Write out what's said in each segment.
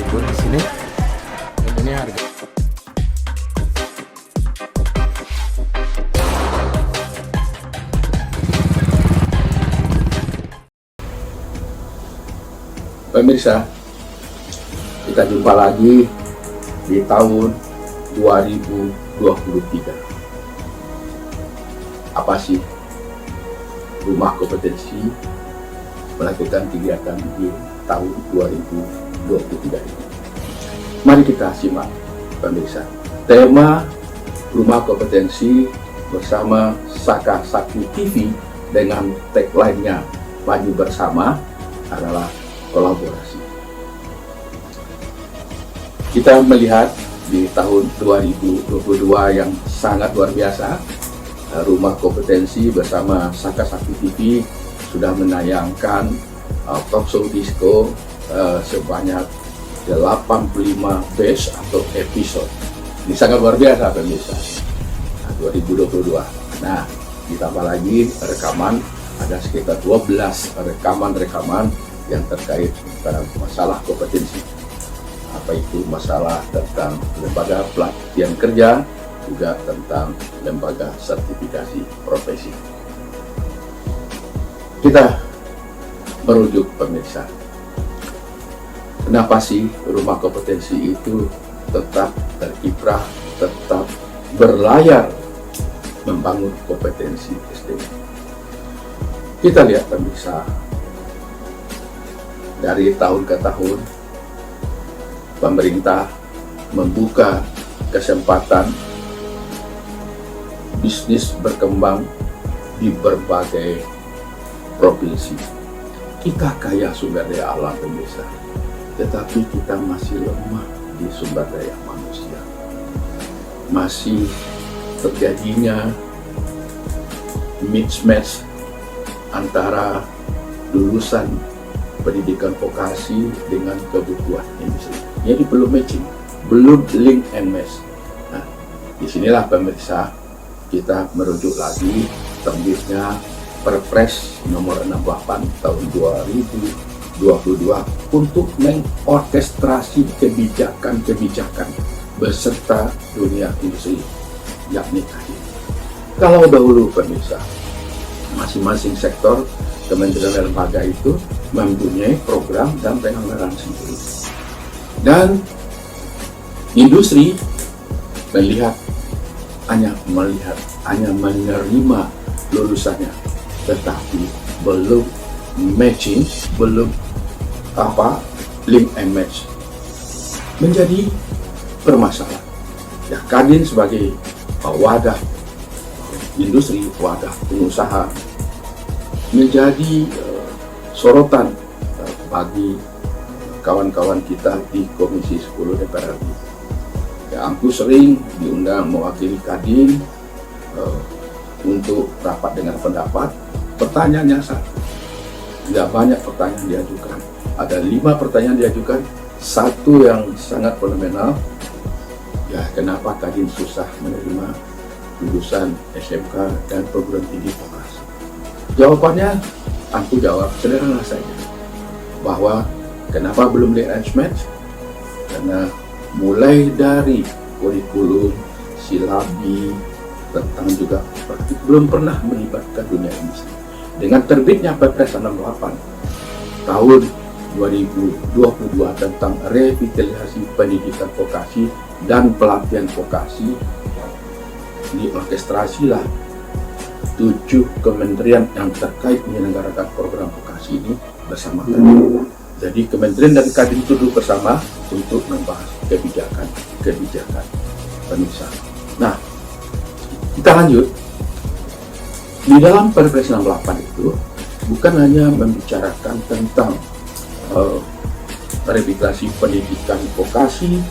ribu di sini. Dan ini harga. Pemirsa, kita jumpa lagi di tahun 2023. Apa sih Rumah Kompetensi melakukan kegiatan di tahun 2023 ini? Mari kita simak, pemirsa. Tema Rumah Kompetensi bersama Saka Sakti TV dengan tagline-nya Maju Bersama adalah kolaborasi. Kita melihat di tahun 2022 yang sangat luar biasa, Rumah Kompetensi bersama Saka Sakti TV sudah menayangkan talk show disco sebanyak 85 batch atau episode. Ini sangat luar biasa, pemirsa. 2022. Nah, ditambah lagi rekaman, ada sekitar 12 rekaman yang terkait pada masalah kompetensi. Apa itu masalah tentang lembaga pelatihan kerja, juga tentang lembaga sertifikasi profesi. Kita merujuk, pemirsa. Kenapa sih Rumah Kompetensi itu tetap terkiprah, tetap berlayar membangun kompetensi SDM? Kita lihat, pemirsa, dari tahun ke tahun pemerintah membuka kesempatan bisnis berkembang di berbagai provinsi. Kita kaya sumber daya alam, pemirsa, tetapi kita masih lemah di sumber daya manusia. Masih terjadinya mismatch antara lulusan pendidikan vokasi dengan kebutuhan industri. Jadi belum matching, belum link and match. Nah, disinilah, pemirsa, kita merujuk lagi terbitnya Perpres nomor 68 tahun 2022 untuk mengorkestrasi kebijakan-kebijakan beserta dunia industri, yakni KADIN. Kalau dahulu, pemirsa, masing-masing sektor kementerian dan lembaga itu mempunyai program dan penganggaran sendiri, dan industri hanya menerima lulusannya, tetapi belum matching, belum link and match, menjadi permasalahan. Ya, KADIN sebagai wadah industri, wadah pengusaha, menjadi sorotan bagi kawan-kawan kita di Komisi 10 DPR RI. Ya, aku sering diundang mewakili KADIN untuk rapat dengan pendapat. Pertanyaannya satu, tidak banyak pertanyaan diajukan. Ada 5 pertanyaan diajukan, satu yang sangat fenomenal. Ya, kenapa KADIN susah menerima lulusan SMK dan perguruan tinggi vokasi? Jawabannya, aku jawab sederhana saja, bahwa kenapa belum di-arrangement? Karena mulai dari kurikulum, silabi, tentang juga praktik, belum pernah melibatkan dunia industri. Dengan terbitnya Perpres 68 tahun 2022 tentang revitalisasi pendidikan vokasi dan pelatihan vokasi, diorkestrasilah 7 kementerian yang terkait menyelenggarakan program vokasi ini bersama KADIN. Jadi kementerian dan KADIN itu duduk bersama untuk membahas kebijakan pemirsa. Nah, kita lanjut. Di dalam Perpres 68 itu bukan hanya membicarakan tentang revitalisasi pendidikan vokasi,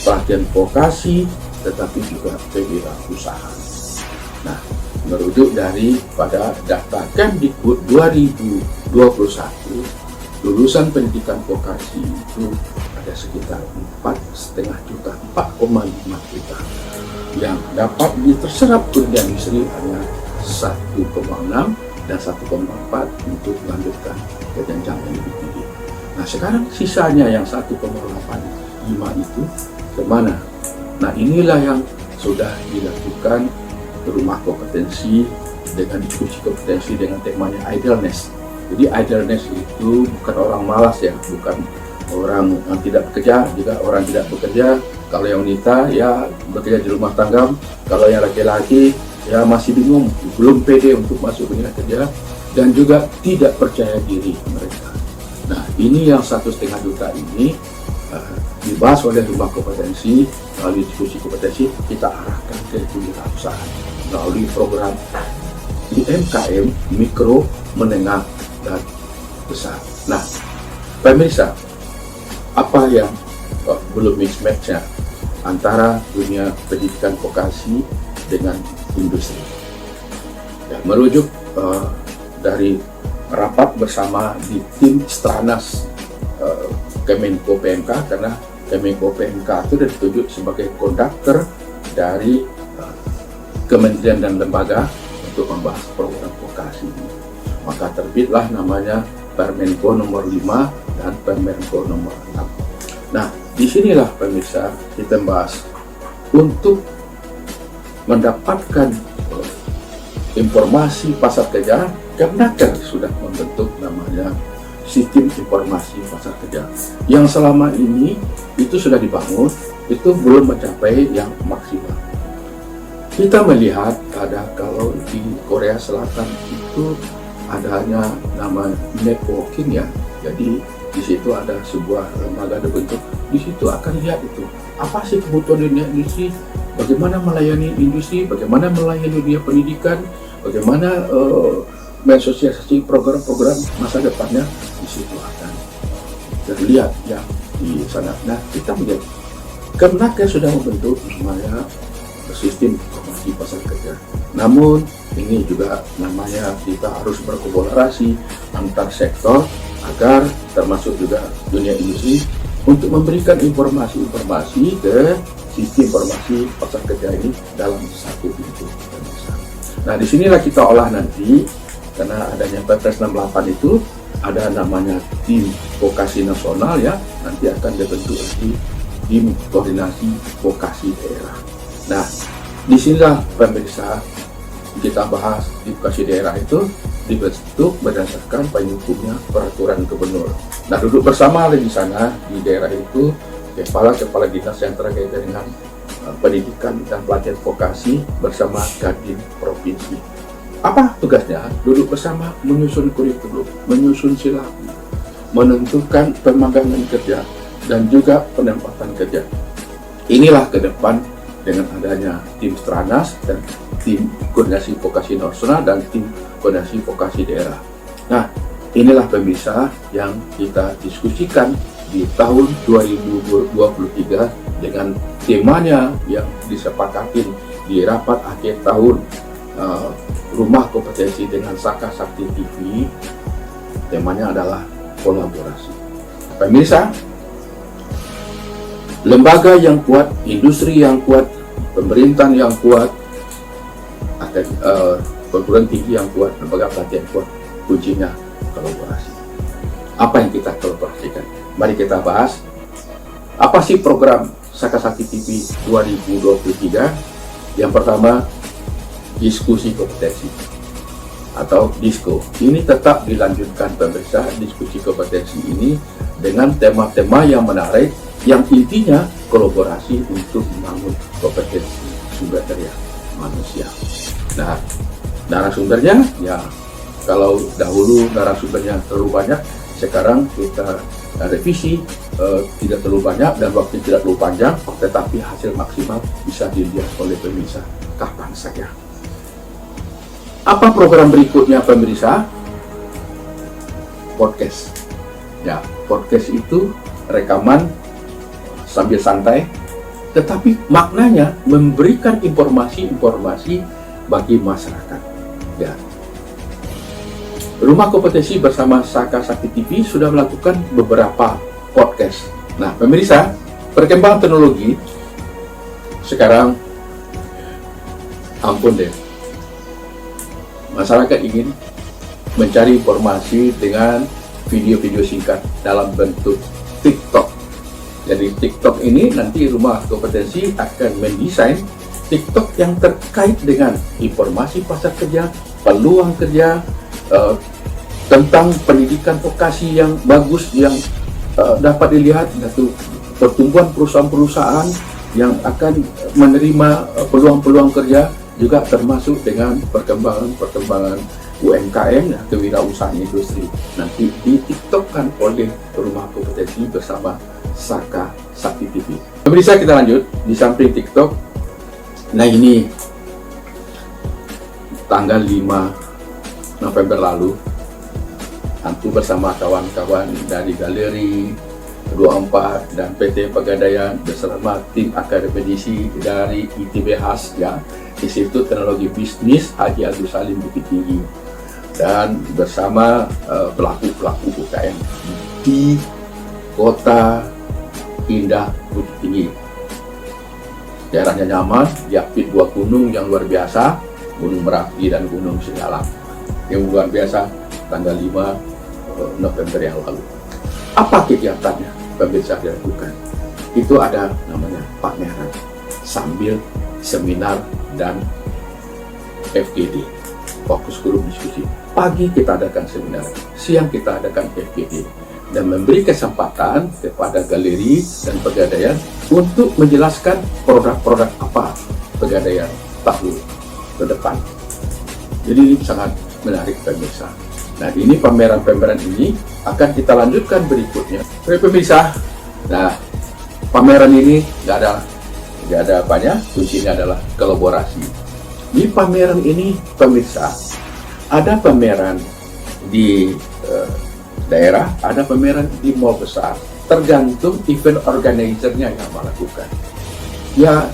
pelatihan vokasi, tetapi juga kewirausahaan. Nah, merujuk pada data Kemdikbud 2021, lulusan pendidikan vokasi itu ada sekitar 4,5 juta, 4,5 juta, yang dapat terserap dunia industri hanya 1,6 dan 1,4 untuk melanjutkan ke jenjang yang lebih tinggi. Nah, sekarang sisanya yang 1,85 itu kemana? Nah, inilah yang sudah dilakukan rumah kompetensi dengan diskusi kompetensi dengan temanya idleness. Jadi idleness itu bukan orang malas ya, bukan orang yang tidak bekerja, juga orang tidak bekerja. Kalau yang wanita ya bekerja di rumah tangga, kalau yang laki-laki ya masih bingung, belum pede untuk masuk dunia kerja, dan juga tidak percaya diri mereka. Nah, ini yang 1,5 juta ini dibahas oleh rumah kompetensi. Melalui diskusi kompetensi kita arahkan ke dunia usaha melalui program UMKM, mikro, menengah, dan besar. Nah, pemirsa, apa yang belum mismatch-nya antara dunia pendidikan vokasi dengan industri? Ya, merujuk dari rapat bersama di tim Stranas Kemenko PMK, karena Kemenko PMK itu sudah ditunjuk sebagai konduktor dari kementerian dan lembaga untuk membahas program vokasi ini. Maka terbitlah namanya Permenko nomor 5 dan Permenko nomor 6. Nah, disinilah pemirsa kita bahas untuk mendapatkan informasi pasar kerja. Kemenaker sudah membentuk namanya sistem informasi pasar kerja yang selama ini itu sudah dibangun, itu belum mencapai yang maksimal. Kita melihat ada kalau di Korea Selatan itu adanya nama networking ya, jadi di situ ada sebuah lembaga dibentuk, di situ akan lihat itu apa sih kebutuhan dunia industri, bagaimana melayani industri, bagaimana melayani dunia pendidikan, bagaimana mensosialisasi program-program masa depannya, di situ akan terlihat ya di sana. Nah, kita melihat Kemenaker sudah membentuk namanya sistem informasi pasar kerja. Namun ini juga namanya kita harus berkolaborasi antar sektor agar termasuk juga dunia industri untuk memberikan informasi-informasi ke sistem informasi pasar kerja ini dalam satu pintu. Nah, disinilah kita olah nanti. Karena adanya Perpres 68 itu ada namanya tim vokasi nasional ya, nanti akan dibentuk lagi tim koordinasi vokasi daerah. Nah, disinilah pemirsa kita bahas tim vokasi daerah itu dibentuk berdasarkan payung hukumnya peraturan gubernur. Nah, duduk bersama di sana di daerah itu kepala dinas yang terkait dengan pendidikan dan pelatihan vokasi bersama Kadin provinsi. Apa tugasnya? Duduk bersama, menyusun kurikulum, menyusun silabi, menentukan pemagangan kerja, dan juga penempatan kerja. Inilah ke depan dengan adanya tim Stranas dan tim koordinasi vokasi nasional dan tim koordinasi vokasi daerah. Nah, inilah pemirsa yang kita diskusikan di tahun 2023 dengan temanya yang disepakati di rapat akhir tahun Rumah Kompetensi dengan Saka Sakti TV. Temanya adalah kolaborasi. Pemirsa, lembaga yang kuat, industri yang kuat, pemerintahan yang kuat, perguruan tinggi yang kuat, lembaga pelatihan kuat, kuncinya kolaborasi. Apa yang kita kolaborasikan? Mari kita bahas. Apa sih program Saka Sakti TV 2023? Yang pertama, diskusi kompetensi atau DISKO. Ini tetap dilanjutkan pemirsa, diskusi kompetensi ini dengan tema-tema yang menarik, yang intinya kolaborasi untuk membangun kompetensi sumber daya manusia. Nah, narasumbernya ya, kalau dahulu narasumbernya terlalu banyak, sekarang kita revisi tidak terlalu banyak dan waktu tidak terlalu panjang, tetapi hasil maksimal bisa dilihat oleh pemirsa kapan saja. Apa program berikutnya pemirsa? Podcast. Ya, podcast itu rekaman sambil santai, tetapi maknanya memberikan informasi-informasi bagi masyarakat. Ya. Rumah Kompetensi bersama Saka Sakti TV sudah melakukan beberapa podcast. Nah, pemirsa, perkembangan teknologi sekarang ampun deh. Masyarakat ingin mencari informasi dengan video-video singkat dalam bentuk TikTok. Jadi TikTok ini nanti Rumah Kompetensi akan mendesain TikTok yang terkait dengan informasi pasar kerja, peluang kerja, tentang pendidikan vokasi yang bagus yang dapat dilihat, yaitu pertumbuhan perusahaan-perusahaan yang akan menerima peluang-peluang kerja, juga termasuk dengan perkembangan UMKM, kewirausahaan industri. Nanti diTiktokkan oleh Rumah Kompetensi bersama Saka Sakti TV. Pemirsa, kita lanjut di samping TikTok. Nah, ini tanggal 5 November lalu, Antu bersama kawan-kawan dari Galeri 24 dan PT Pegadaian bersama tim akademisi dari ITBHAS, ya, Institut Teknologi Bisnis Haji Agus Salim Bukit Tinggi, dan bersama pelaku-pelaku UKM di Kota Indah Bukit Tinggi. Daerahnya nyaman, diapit dua gunung yang luar biasa, Gunung Merapi dan Gunung Segalang, yang luar biasa tanggal 5 November yang lalu. Apa kegiatannya pemirsa dilakukan? Itu ada namanya pameran sambil seminar dan FGD, fokus grup diskusi. Pagi kita adakan seminar, siang kita adakan FGD, dan memberi kesempatan kepada Galeri dan Pegadaian untuk menjelaskan produk-produk apa Pegadaian tahun ke depan. Jadi ini sangat menarik pemirsa. Nah, ini pameran-pameran ini akan kita lanjutkan berikutnya. Oke pemirsa, nah pameran ini nggak ada apanya, kuncinya adalah kolaborasi. Di pameran ini pemirsa, ada pameran di daerah, ada pameran di mall besar, tergantung event organizer-nya yang melakukan. Ya,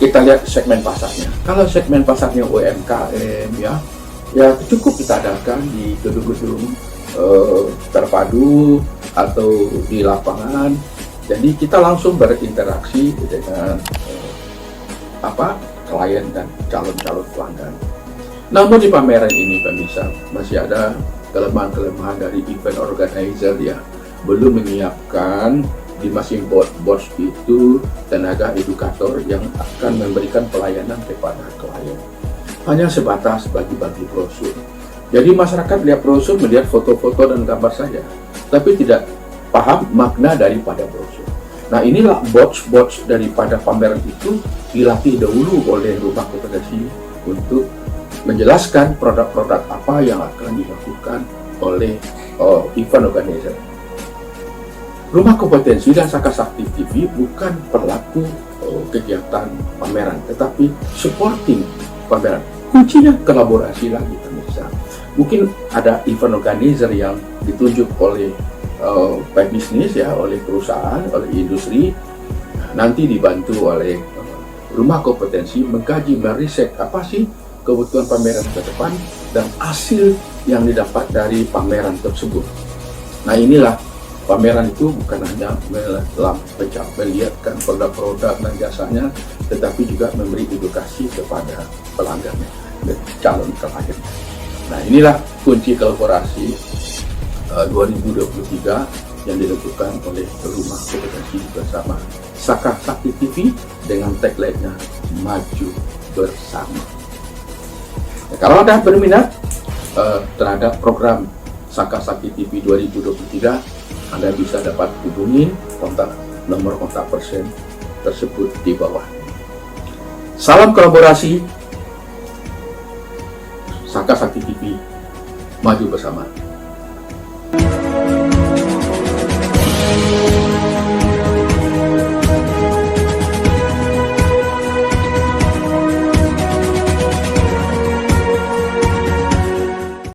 kita lihat segmen pasarnya. Kalau segmen pasarnya UMKM, ya cukup kita adakan di gedung-gedung terpadu atau di lapangan. Jadi kita langsung berinteraksi dengan klien dan calon-calon pelanggan. Namun di pameran ini pemirsa masih ada kelemahan-kelemahan dari event organizer, ya, belum menyiapkan di masing box itu tenaga edukator yang akan memberikan pelayanan kepada klien. Hanya sebatas bagi-bagi brosur. Jadi masyarakat lihat brosur, melihat foto-foto dan gambar saja, tapi tidak paham makna daripada brosur. Nah, inilah box daripada pameran itu dilatih dahulu oleh Rumah Kompetensi untuk menjelaskan produk-produk apa yang akan dilakukan oleh event organizer. Rumah Kompetensi dan Saka Sakti TV bukan pelaku kegiatan pameran, tetapi supporting pameran. Kuncinya kolaborasi lagi pemirsa. Mungkin ada event organizer yang ditunjuk oleh pebisnis, ya, oleh perusahaan, oleh industri, nanti dibantu oleh Rumah Kompetensi mengkaji, meriset apa sih kebutuhan pameran ke depan dan hasil yang didapat dari pameran tersebut. Nah, inilah pameran itu bukan hanya melihatkan produk-produk dan jasanya, tetapi juga memberi edukasi kepada pelanggannya dan calon klien. Nah, inilah kunci kolaborasi 2023 yang dilakukan oleh Rumah Kompetensi bersama Saka Sakti TV dengan tagline-nya Maju Bersama. Nah, kalau Anda berminat terhadap program Saka Sakti TV 2023, Anda bisa dapat hubungin nomor kontak person tersebut di bawah. Salam kolaborasi, Saka Sakti TV, maju bersama.